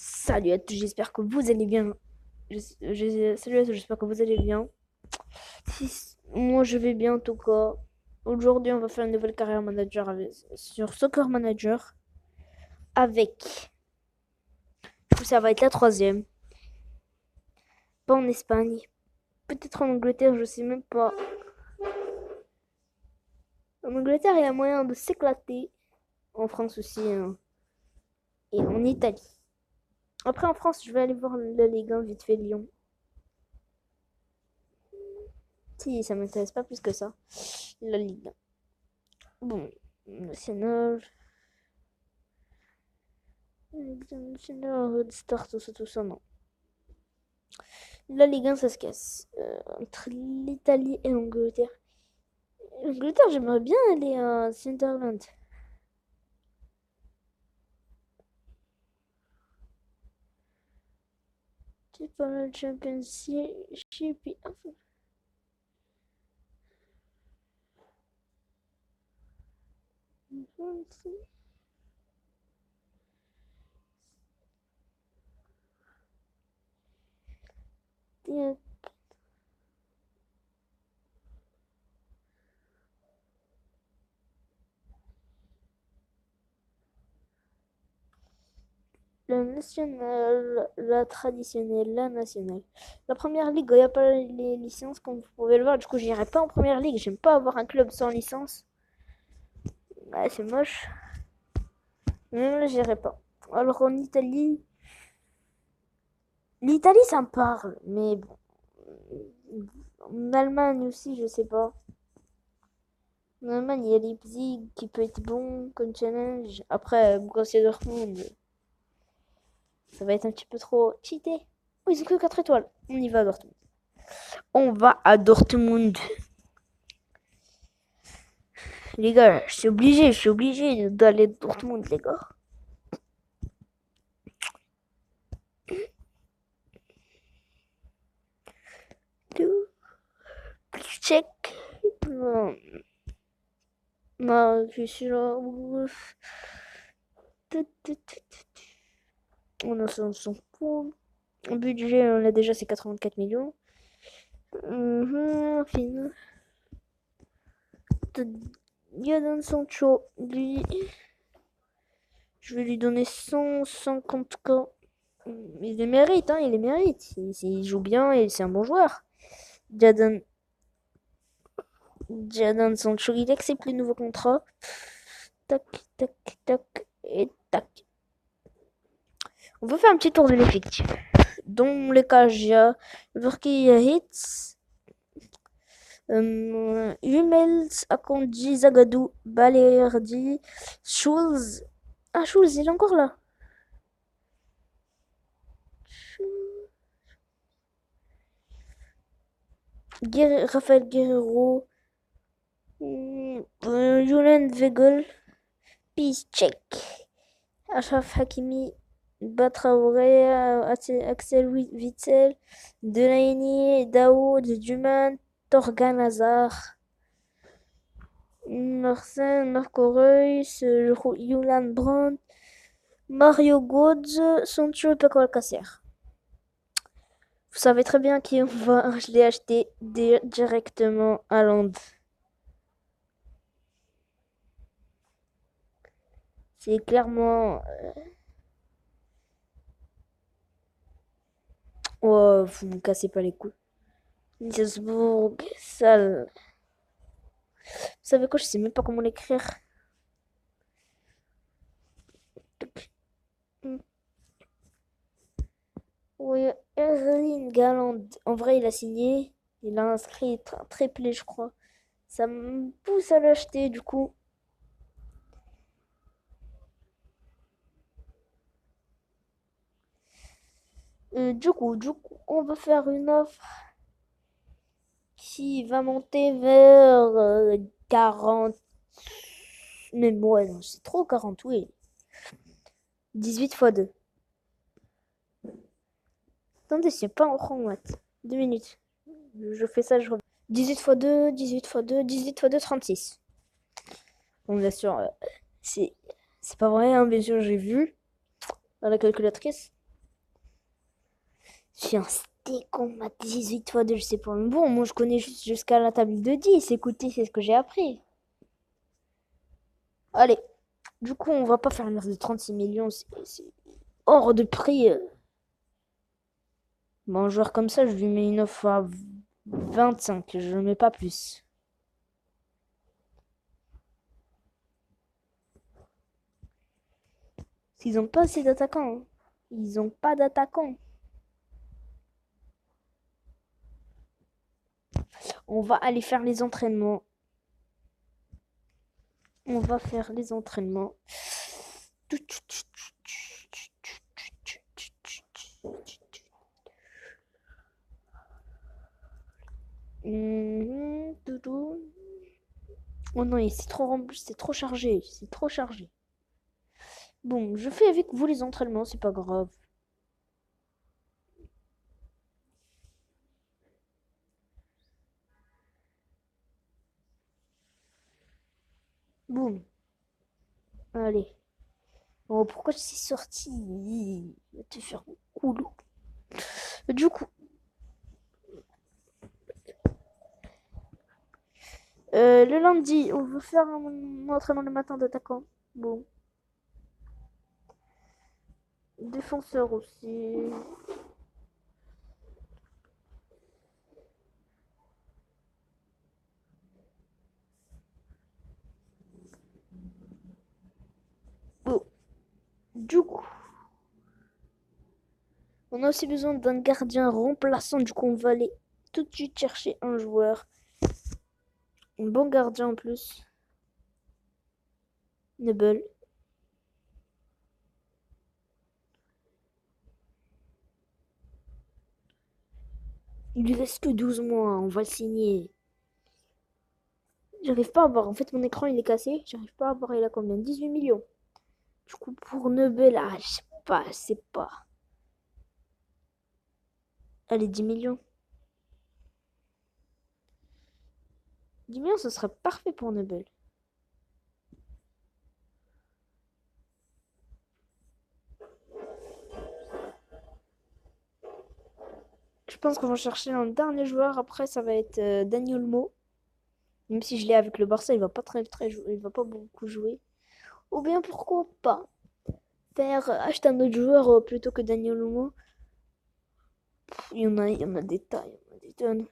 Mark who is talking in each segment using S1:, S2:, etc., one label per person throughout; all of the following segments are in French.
S1: Salut à tous, j'espère que vous allez bien. Salut à tous, j'espère que vous allez bien. Moi je vais bien en tout cas. Aujourd'hui on va faire une nouvelle carrière manager sur Soccer Manager avec. Du coup ça va être la troisième. Pas en Espagne. Peut-être en Angleterre, je sais même pas. En Angleterre il y a moyen de s'éclater. En France aussi, hein. Et en Italie. Après en France je vais aller voir la Ligue 1 vite fait Lyon. Si ça m'intéresse pas plus que ça. La Ligue 1. Bon, national. Red Star, tout ça, non. La Ligue 1, ça se casse. Entre l'Italie et l'Angleterre. L'Angleterre, j'aimerais bien aller à Sunderland. C'est pas la Championship. La nationale, la traditionnelle, la nationale. La première ligue, il n'y a pas les licences comme vous pouvez le voir. Du coup, j'irai pas en première ligue. J'aime pas avoir un club sans licence. Ouais, c'est moche. Même là, j'irai pas. Alors en Italie, l'Italie, ça me parle, mais bon. En Allemagne aussi, je sais pas. En Allemagne, il y a Leipzig qui peut être bon comme challenge. Après, Borussia Dortmund, ça va être un petit peu trop cheaté. Oh, ils ont que 4 étoiles. On y va à Dortmund. On va à Dortmund. Les gars, je suis obligé d'aller à Dortmund, les gars. Check. Non, non, je suis là. On a 500 points. Le budget, on a déjà, c'est 84 millions. Fin. Jadon Sancho, lui, je vais lui donner 150K. Il les mérite, hein, il les mérite. Il joue bien et c'est un bon joueur. Jadon, Jadon Sancho, il accepte le nouveau contrat. Tac, tac, tac, et tac. On va faire un petit tour de l'effectif. Dans les cas, il y a Hits, Hummels, Akanji, Zagadou, Balerdi, Schulz. Ah, Schulz, il est encore là. Rafael Guerrero, Julian Weigl, Piszczek, Achraf Hakimi, Batraoré, Axel Witsel, Delaney, Daoud, Duman, Torgan Hazard, Marcin, Marco Reus, Julian Brandt, Mario Götze, Sancho et Paco Alcacer. Vous savez très bien qui on va. Je l'ai acheté directement à Londres. C'est clairement. Oh, vous me cassez pas les couilles. Nielsburg, sale. Vous savez quoi, je sais même pas comment l'écrire. Oui, Erling Haaland. En vrai, il a signé. Il a inscrit un triplé, je crois. Ça me pousse à l'acheter, du coup. Du coup, on va faire une offre qui va monter vers 40. Mais ouais, non, c'est trop 40, oui. 18 fois 2. Attendez, c'est pas en rang maths. 2 minutes. Je fais ça, je reviens. 18 fois 2, 18 fois 2, 18 fois 2, 36. Bon, bien sûr, c'est pas vrai, hein, bien sûr, j'ai vu à la calculatrice. C'est un steak en maths 18 fois 2, je sais pas. Mais bon, moi je connais juste jusqu'à la table de 10. Écoutez, c'est ce que j'ai appris. Allez, du coup, on va pas faire une offre de 36 millions. C'est hors de prix. Bon, un joueur comme ça, je lui mets une offre à 25. Je ne mets pas plus. Ils ont pas assez d'attaquants, hein. Ils ont pas d'attaquants. On va aller faire les entraînements. On va faire les entraînements. Doudou. Oh non, c'est trop chargé. C'est trop chargé. Bon, je fais avec vous les entraînements, c'est pas grave. Boum. Allez. Oh, pourquoi je suis sorti? Va te faire coulo. Du coup, le lundi, on veut faire un entraînement le matin d'attaquant. Bon. Défenseur aussi. Bon. Du coup, on a aussi besoin d'un gardien remplaçant. Du coup, on va aller tout de suite chercher un joueur. Un bon gardien en plus. Nebel. Il lui reste que 12 mois. On va le signer. J'arrive pas à voir. En fait, mon écran il est cassé. J'arrive pas à voir. Il a combien? 18 millions. Du coup, pour Nebel, ah, je sais pas. Je sais pas. Allez, 10 millions. 10 millions, ce serait parfait pour Nebel. Je pense qu'on va chercher un dernier joueur. Après, ça va être Daniel Mo. Même si je l'ai avec le Barça, il va pas il va pas beaucoup jouer. Ou bien pourquoi pas faire acheter un autre joueur plutôt que Daniel Mo. Il y en a des tas, il y en a des tonnes.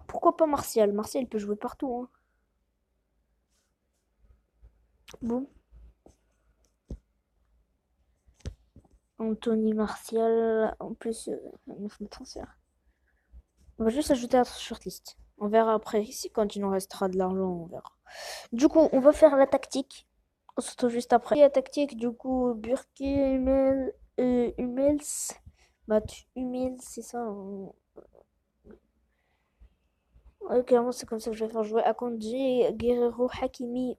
S1: Pourquoi pas Martial? Martial, il peut jouer partout, hein. Bon, Anthony Martial, en plus, un offre de transfert. On va juste ajouter à la shortlist. On verra après ici quand il nous restera de l'argent, on verra. Du coup, on va faire la tactique. On se retrouve juste après. La tactique, du coup, Burke, Hummels, Hummels, c'est ça, hein. Ouais, clairement, c'est comme ça que je vais faire jouer Akanji, Guerrero, Hakimi,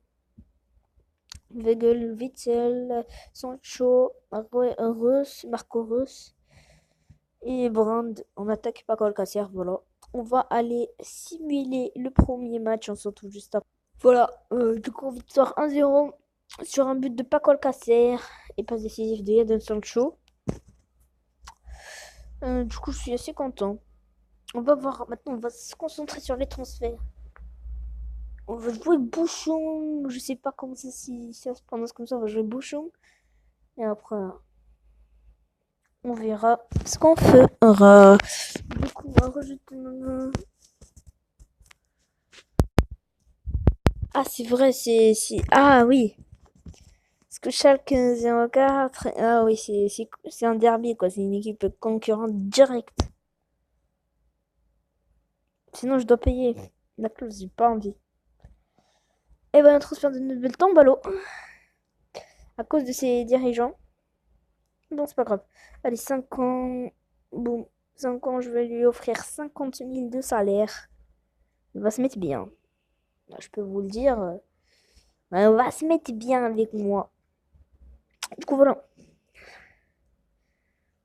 S1: Weigl, Witzel, Sancho, Marco Reus et Brand. On attaque pas Colcassière, voilà. On va aller simuler le premier match, on se retrouve juste après. Voilà, du coup, victoire 1-0 sur un but de Paco Alcacer et passe décisive de Jadon Sancho. Du coup, je suis assez content. On va voir, maintenant, on va se concentrer sur les transferts. On va jouer Bouchon, je sais pas comment ça, si ça se prononce comme ça, on va jouer Bouchon. Et après, on verra ce qu'on fera. Du coup, on va rajouter... Ah, c'est vrai, Ah oui, parce que Schalke 04, ah oui, c'est un derby, quoi. C'est une équipe concurrente directe. Sinon, je dois payer la clause, j'ai pas envie. Et ben, un transfert de Nobel tombe à l'eau à cause de ses dirigeants. Bon, c'est pas grave. Allez, 5 ans. Bon, 5 ans, je vais lui offrir 50 000 de salaire. Il va se mettre bien. Là, je peux vous le dire. On va se mettre bien avec moi. Du coup, voilà.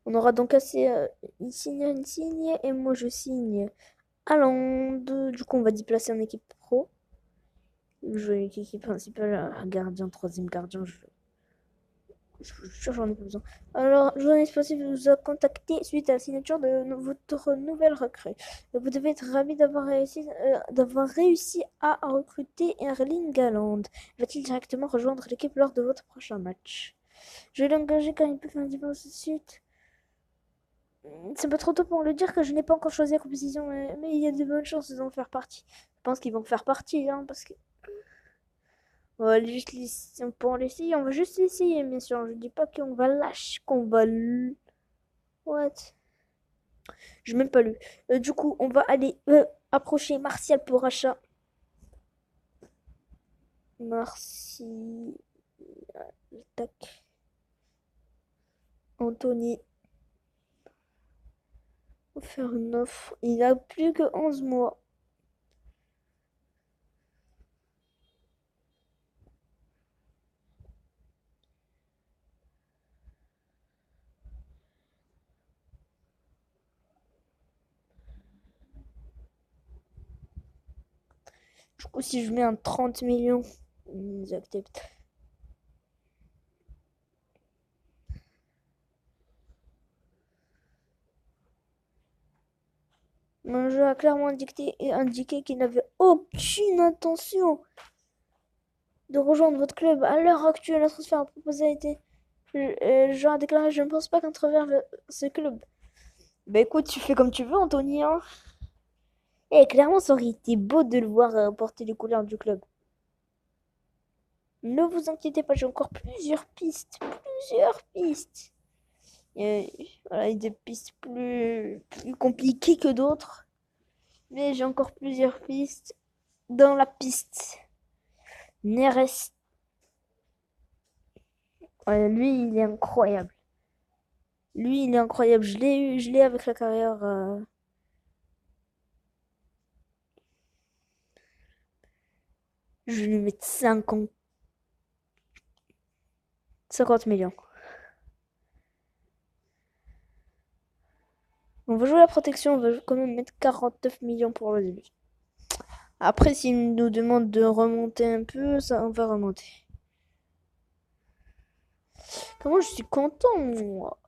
S1: On aura donc assez. Il signe, et moi je signe Haaland. Du coup, on va déplacer en équipe pro. Je joue avec l'équipe principale, un gardien, troisième gardien. Je vous jure, j'en ai pas besoin. Alors, Journée Sportive vous a contacté suite à la signature de votre nouvelle recrue. Vous devez être ravi d'avoir réussi à recruter Erling Haaland. Va-t-il directement rejoindre l'équipe lors de votre prochain match? Je vais l'engager quand il peut faire une différence tout de suite. C'est pas trop tôt pour le dire que je n'ai pas encore choisi la composition, mais il y a de bonnes chances d'en faire partie. Je pense qu'ils vont faire partie, hein, parce que on va juste l'essayer, on va juste l'essayer, bien sûr. Je dis pas qu'on va lâcher, qu'on va What? Je n'ai même pas lu. Du coup, on va aller approcher Martial pour achat. Martial. Tac. Anthony. On va faire une offre. Il a plus que 11 mois. Du coup, si je mets un 30 millions, ils acceptent. Mon jeu a clairement indiqué qu'il n'avait aucune intention de rejoindre votre club. À l'heure actuelle, un transfert proposé a été. Jean a déclaré: Je ne pense pas qu'un transfert vers ce club. Bah écoute, tu fais comme tu veux, Anthony, hein. Et clairement, ça aurait été beau de le voir porter les couleurs du club. Ne vous inquiétez pas, j'ai encore plusieurs pistes. Plusieurs pistes. Voilà, il y a des pistes plus compliquées que d'autres. Mais j'ai encore plusieurs pistes. Dans la piste, Neres. Ouais, lui, il est incroyable. Lui, il est incroyable. Je l'ai avec la carrière. Je vais lui mettre 50 millions. On va jouer la protection, on va quand même mettre 49 millions pour le début. Après, s'il nous demande de remonter un peu, ça, on va remonter. Comment je suis content, moi.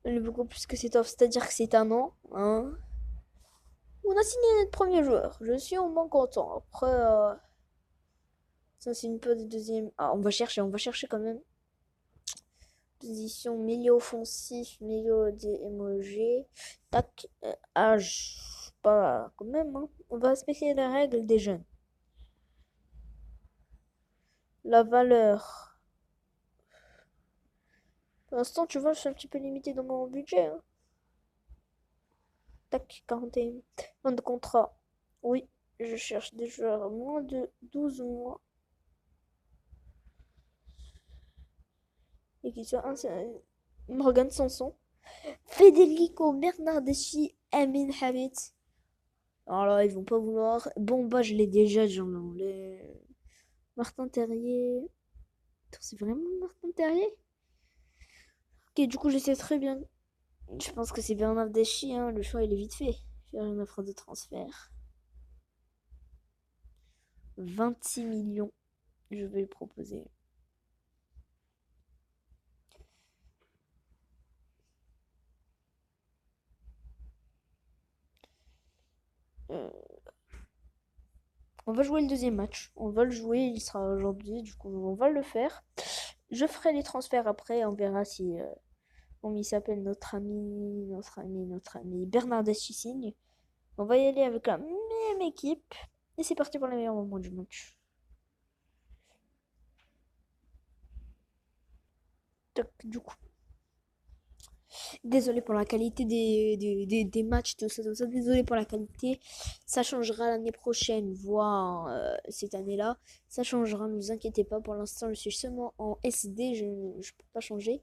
S1: Elle est beaucoup plus que cette offre, c'est-à-dire que c'est un an, hein. On a signé notre premier joueur. Je suis au moins content. Après, ça signe pas de deuxième. Ah, on va chercher quand même. Position milieu offensif, milieu DMOG. Tac, âge. Pas quand même, hein. On va respecter les règles des jeunes. La valeur. Pour l'instant, tu vois, je suis un petit peu limité dans mon budget, hein. Tac, 41. Fin de contrat. Oui, je cherche des joueurs à moins de 12 mois. Et qui soient Morgan Sanson. Federico Bernardeschi, Amin Hamid. Alors là, ils vont pas vouloir. Bon, bah, je l'ai déjà, genre, Martin Terrier. C'est vraiment Martin Terrier? Ok, du coup, je sais très bien. Je pense que c'est Bernardeschi, hein. Le choix, il est vite fait. Faire une offre de transfert. 26 millions, je vais le proposer. Euh, on va jouer le deuxième match. On va le jouer, il sera aujourd'hui, du coup, on va le faire. Je ferai les transferts après, on verra si. Bon, il s'appelle notre ami Bernardeschi signe. On va y aller avec la même équipe. Et c'est parti pour les meilleurs moments du match. Toc, du coup. Désolé pour la qualité des matchs, tout ça, tout ça. Désolé pour la qualité. Ça changera l'année prochaine, voire cette année-là. Ça changera, ne vous inquiétez pas. Pour l'instant, je suis seulement en SD. Je ne peux pas changer.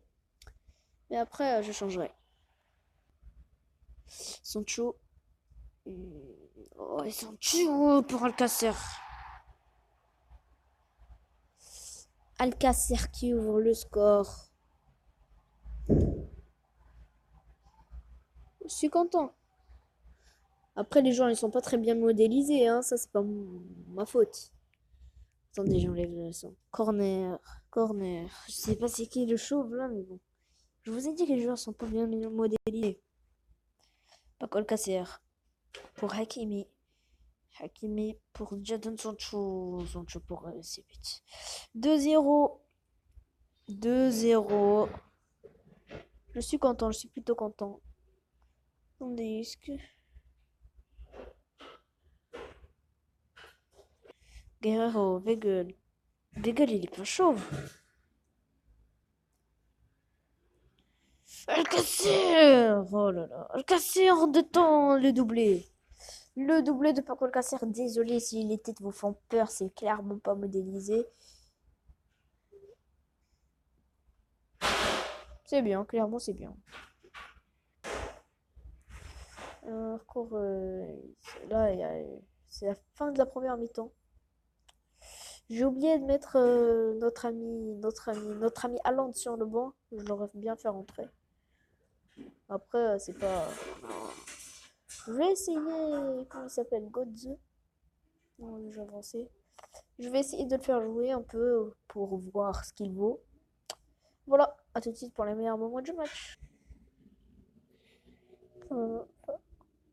S1: Mais après, je changerai. Sancho. Oh, Sancho pour Alcacer. Alcacer qui ouvre le score. Je suis content. Après, les gens, ils sont pas très bien modélisés, hein. Ça, c'est pas ma faute. Attendez, j'enlève le son. Corner. Corner. Je sais pas c'est qui le chauve là, mais bon. Je vous ai dit que les joueurs sont pas bien modélisés. Paco Alcacer. Pour Hakimi. Hakimi pour Jadon Sancho. Sancho pour ses buts. 2-0. 2-0. Je suis content, je suis plutôt content. Attendez, est-ce que... Guerrero, Weigl. Weigl, il est pas chauve. Alcacer. Oh là là. Alcacer de temps, le doublé. Le doublé de Paco Alcacer. Désolé si les têtes vous font peur, c'est clairement pas modélisé. C'est bien, clairement c'est bien. Encore, là, c'est la fin de la première mi-temps. J'ai oublié de mettre notre ami Haaland sur le banc. Je l'aurais bien fait rentrer. Après, c'est pas. Je vais essayer. Comment il s'appelle? Godze. Non, j'ai avancé. Je vais essayer de le faire jouer un peu pour voir ce qu'il vaut. Voilà, à tout de suite pour les meilleurs moments du match.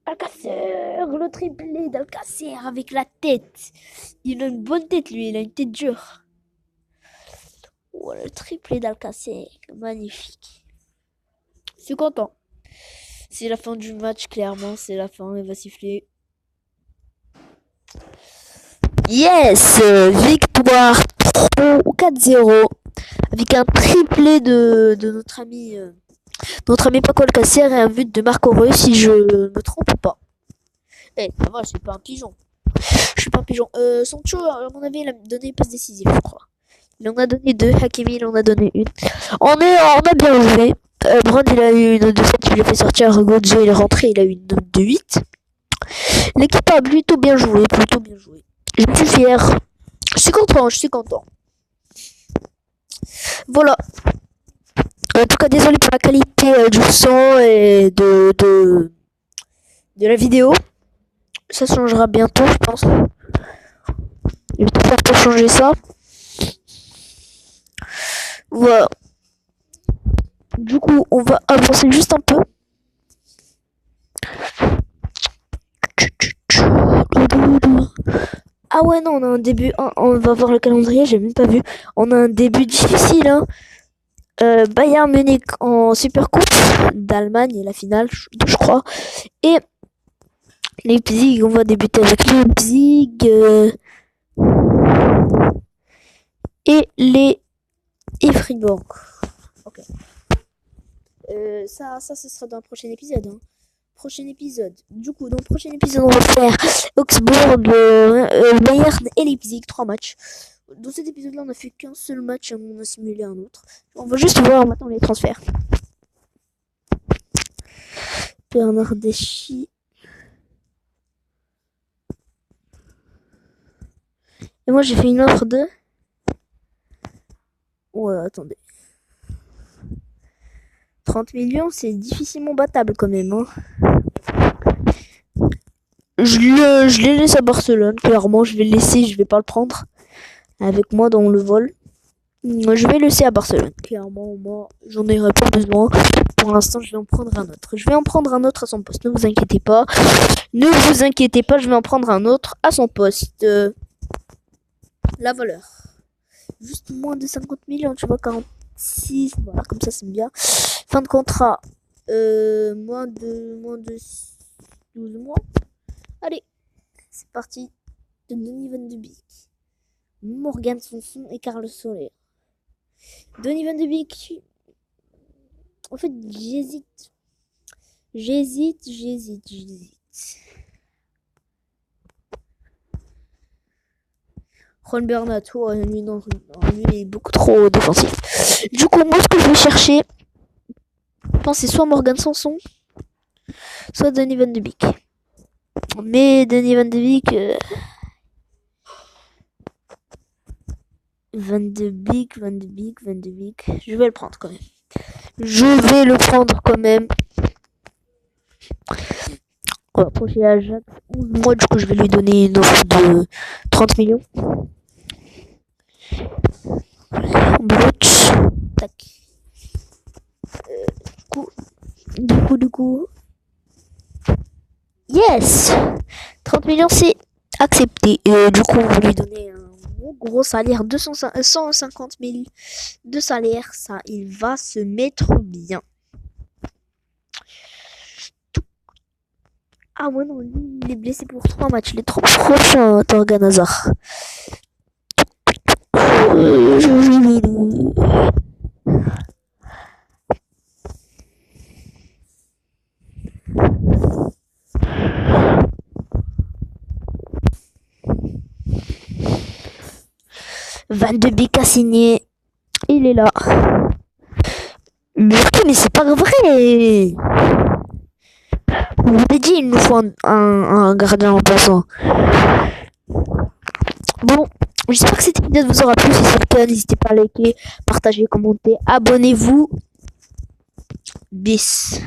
S1: Alcacer, le triplé d'Alcacer avec la tête. Il a une bonne tête, lui, il a une tête dure. Oh, le triplé d'Alcacer, magnifique. Je suis content. C'est la fin du match, clairement, c'est la fin, il va siffler. Yes, victoire 4-0 avec un triplé de notre ami Paco Alcacer et un but de Marco Reus si je me trompe pas. Eh, ça va, je suis pas un pigeon. Je suis pas un pigeon. Sancho, à mon avis, il a donné une passe décisive, je crois. Il en a donné 2, Hakimi, il en a donné 1. On a bien joué. Brand, il a eu une note de 7, il a fait sortir Godzo, il est rentré, il a eu une note de 8. L'équipe a plutôt bien joué, Je suis fier. Je suis content. Voilà. En tout cas, désolé pour la qualité du son et de la vidéo. Ça changera bientôt, je pense. Je vais tout faire pour changer ça. Voilà. Du coup, on va avancer juste un peu. Ah ouais, non, on a un début. On va voir le calendrier, j'ai même pas vu. On a un début difficile, hein. Bayern Munich en Supercoupe d'Allemagne, la finale, je crois. Et Leipzig, on va débuter avec Leipzig. Et Fribourg. Ok. Ça, ce sera dans le prochain épisode. Hein. Du coup, dans le prochain épisode, on va faire Augsbourg, Bayern et Leipzig, 3 matchs. Dans cet épisode-là, on a fait qu'un seul match et on a simulé un autre. On va juste voir maintenant les transferts. Bernardeschi. Et moi, j'ai fait une offre de... Ouais, attendez. 30 millions, c'est difficilement battable quand même. Hein. Je l'ai laissé à Barcelone, clairement. Je vais le laisser, je vais pas le prendre avec moi dans le vol. Je vais le laisser à Barcelone. Clairement, moi, j'en aurai pas besoin. Pour l'instant, je vais en prendre un autre. Je vais en prendre un autre à son poste. Ne vous inquiétez pas. Je vais en prendre un autre à son poste. La valeur. Juste moins de 50 millions, tu vois, 46. Voilà, comme ça, c'est bien. Fin de contrat. Moins de 12 mois. Allez, c'est parti. De Donny van de Beek. Morgan Sanson et Carlos Soler. Donny van de Beek. En fait, j'hésite. Ron Bernat, oh, lui, non, lui, il est beaucoup trop défensif. Du coup, moi, ce que je vais chercher, je pense, c'est soit Morgan Sanson, soit Donny van de Beek. Mais Donny van de Beek... Van de Beek. Je vais le prendre quand même. On va approcher Ajax 11 mois, du coup je vais lui donner une offre de 30 millions. Brooch. Tac. Du coup. Yes! 30 millions, c'est accepté. Et du coup, on va lui donner un gros salaire, 150 000 de salaire. Ça, il va se mettre bien. Ah ouais, non, lui, il est blessé pour 3 matchs. Il est trop prochain, Torgan Hazard. 22 buts à signer. Il est là. Mais c'est pas vrai. On vous a dit, il nous faut un gardien remplaçant. Bon, j'espère que cette vidéo vous aura plu. Si c'est le cas, n'hésitez pas à liker, partager, commenter, abonnez-vous. Bis.